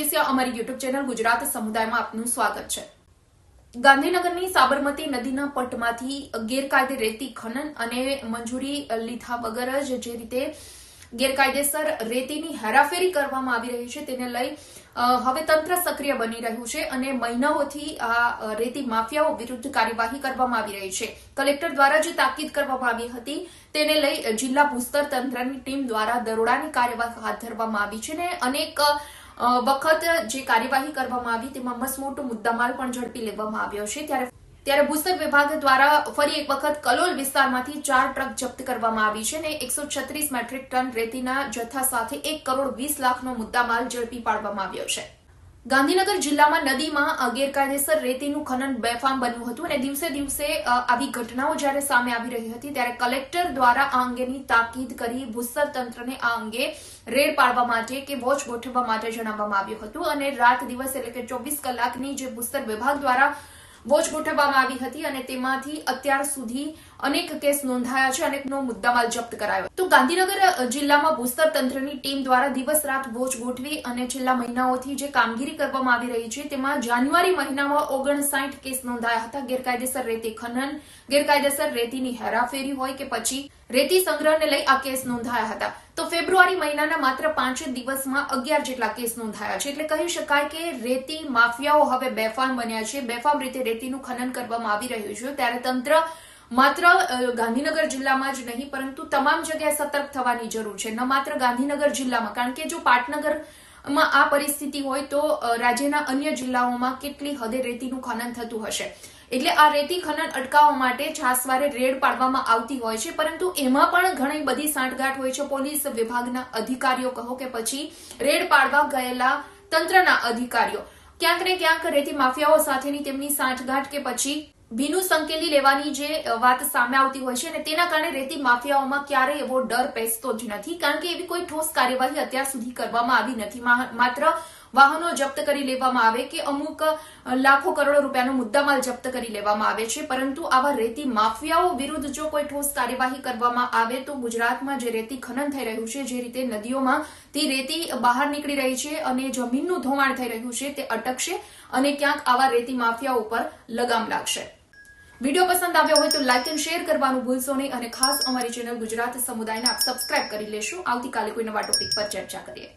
વિશે અમારી YouTube channel Gujarat સમુદાયમાં આપનું સ્વાગત છે। ગાંધીનગરની સાબરમતી નદીના પટમાંથી ગેરકાયદે રેતી ખનન અને મંજૂરી લીધા વગર જ જે રીતે ગેરકાયદેસર રેતીની હેરાફેરી કરવામાં આવી રહી છે તેને લઈ હવે તંત્ર સક્રિય બની રહ્યું છે અને મહિનાઓથી આ રેતી માફિયાઓ વિરુદ્ધ કાર્યવાહી કરવામાં આવી રહી છે। કલેક્ટર દ્વારા જે તાકીદ કરવામાં આવી હતી તેને લઈ જિલ્લા ભૂસ્તર તંત્રની ટીમ દ્વારા દરોડાની કાર્યવાહી હાથ ધરવામાં આવી છે અને અનેક વખત જે કાર્યવાહી કરવામાં આવી તેમાં મસમોટો મુદ્દામાલ પણ ઝડપી લેવામાં આવ્યો છે। ત્યારે ભૂસ્તર વિભાગ દ્વારા ફરી એક વખત કલોલ વિસ્તારમાંથી 4 ટ્રક જપ્ત કરવામાં આવી છે અને 136 મેટ્રિક ટન રેતીના જથ્થા સાથે 1 કરોડ 20 લાખનો મુદ્દામાલ ઝડપી પાડવામાં આવ્યો છે। ગાંધીનગર જિલ્લામાં નદીમાં ગેરકાયદેસર રેતીનું ખનન બેફામ બન્યું હતું અને દિવસે દિવસે આવી ઘટનાઓ જ્યારે સામે આવી રહી હતી ત્યારે કલેક્ટર દ્વારા આ અંગેની તાકીદ કરી ભૂસ્તર તંત્રને આ અંગે રેડ પાડવા માટે કે વોચ ગોઠવવા માટે જણાવવામાં આવ્યું હતું અને રાત દિવસ એટલે કે 24 કલાકની જે ભૂસ્તર વિભાગ દ્વારા વોચ ગોઠવવામાં આવી હતી અને તેમાંથી અત્યાર સુધી અનેક કેસ નોંધાયા છે, અનેકનો મુદ્દામાલ જપ્ત કરાયો। તો ગાંધીનગર જિલ્લામાં ભૂસ્તર તંત્રની ટીમ દ્વારા દિવસ રાત વોચ ગોઠવી અને છેલ્લા મહિનાઓથી જે કામગીરી કરવામાં આવી રહી છે તેમાં જાન્યુઆરી મહિનામાં 59 કેસ નોંધાયા હતા। ગેરકાયદેસર રેતી ખનન, ગેરકાયદેસર રેતીની હેરાફેરી હોય કે પછી રેતી સંગ્રહને લઈ આ કેસ નોંધાયા હતા। તો ફેબ્રુઆરી મહિનાના માત્ર 5 દિવસમાં 11 જેટલા કેસ નોંધાયા છે। એટલે કહી શકાય કે રેતી માફિયાઓ હવે બેફામ બન્યા છે, બેફામ રીતે રેતીનું ખનન કરવામાં આવી રહ્યું છે। ત્યારે તંત્ર માત્ર ગાંધીનગર જિલ્લામાં જ નહીં પરંતુ તમામ જગ્યાએ સતર્ક થવાની જરૂર છે, ન માત્ર ગાંધીનગર જિલ્લામાં, કારણ કે જો પાટનગરમાં આ પરિસ્થિતિ હોય તો રાજ્યના અન્ય જિલ્લાઓમાં કેટલી હદે રેતીનું ખનન થતું હશે। એટલે આ રેતી ખનન અટકાવવા માટે છાસવારે રેડ પાડવામાં આવતી હોય છે, પરંતુ એમાં પણ ઘણી બધી સાંઠગાંઠ હોય છે। પોલીસ વિભાગના અધિકારીઓ કહો કે પછી રેડ પાડવા ગયેલા તંત્રના અધિકારીઓ ક્યાંક ને ક્યાંક રેતી માફિયાઓ સાથેની તેમની સાંઠગાંઠ કે પછી ભીનું સંકેલી લેવાની જે વાત સામે આવતી હોય છે અને તેના કારણે રેતી માફિયાઓમાં ક્યારેય એવો ડર પેસતો જ નથી, કારણ કે એવી કોઈ ઠોસ કાર્યવાહી અત્યાર સુધી કરવામાં આવી નથી। માત્ર વાહનો જપ્ત કરી લેવામાં આવે કે અમુક લાખો કરોડો રૂપિયાનો મુદ્દામાલ જપ્ત કરી લેવામાં આવે છે, પરંતુ આવા રેતી માફિયાઓ વિરુદ્ધ જો કોઈ ઠોસ કાર્યવાહી કરવામાં આવે તો ગુજરાતમાં જે રેતી ખનન થઈ રહ્યું છે, જે રીતે નદીઓમાંથી રેતી બહાર નીકળી રહી છે અને જમીનનું ધોવાણ થઈ રહ્યું છે તે અટકશે અને ક્યાંક આવા રેતી માફિયાઓ ઉપર લગામ લાગશે। વિડીયો પસંદ આવ્યો હોય તો લાઇક અને શેર કરવાનું ભૂલશો નહીં અને ખાસ અમારી ચેનલ ગુજરાત સમુદાયને આપ સબસ્ક્રાઇબ કરી લેશો। આવતીકાલે કોઈ નવા ટોપિક પર ચર્ચા કરીએ।